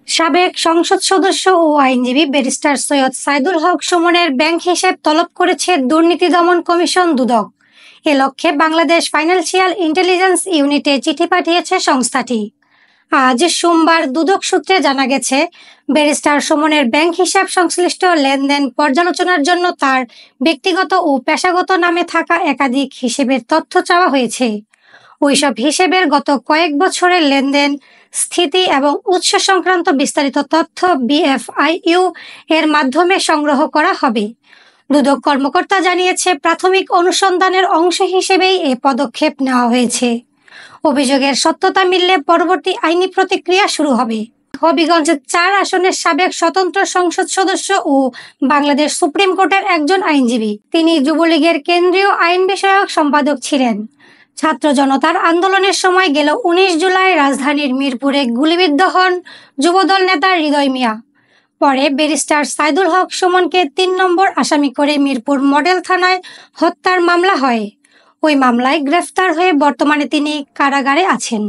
সাবেক সংসদ সদস্য ও আইনজীবী ব্যারিস্টার সৈয়দ সাইদুল হক সুমনের ব্যাংক হিসাব তলব করেছে দুর্নীতি দমন কমিশন দুদক। এ লক্ষ্যে বাংলাদেশ ফাইন্যান্সিয়াল ইন্টেলিজেন্স ইউনিটে চিঠি পাঠিয়েছে সংস্থাটি। আজ সোমবার দুদক সূত্রে জানা গেছে, ব্যারিস্টার সুমনের ব্যাংক হিসাব সংশ্লিষ্ট লেনদেন পর্যালোচনার জন্য তার ব্যক্তিগত ও পেশাগত নামে থাকা একাধিক হিসেবের তথ্য চাওয়া হয়েছে। ওইসব হিসেবের গত কয়েক বছরের লেনদেন, স্থিতি এবং উৎস সংক্রান্ত বিস্তারিত তথ্য বিএফআইইউ এর মাধ্যমে সংগ্রহ করা হবে। দুদক কর্মকর্তা জানিয়েছে, প্রাথমিক অনুসন্ধানের অংশ হিসেবেই এ পদক্ষেপ নেওয়া হয়েছে। অভিযোগের সত্যতা মিললে পরবর্তী আইনি প্রতিক্রিয়া শুরু হবে। হবিগঞ্জ ৪ আসনের সাবেক স্বতন্ত্র সংসদ সদস্য ও বাংলাদেশ সুপ্রিম কোর্টের একজন আইনজীবী। তিনি যুবলীগের কেন্দ্রীয় আইন বিষয়ক সম্পাদক ছিলেন। ছাত্র জনতার আন্দোলনের সময় গেল ১৯ জুলাই রাজধানীর মিরপুরে গুলিবিদ্ধ হন যুবদল নেতা হৃদয় মিয়া। পরে ব্যারিস্টার সাইদুল হক সুমনকে ৩ নম্বর আসামি করে মিরপুর মডেল থানায় হত্যার মামলা হয়। ওই মামলায় গ্রেফতার হয়ে বর্তমানে তিনি কারাগারে আছেন।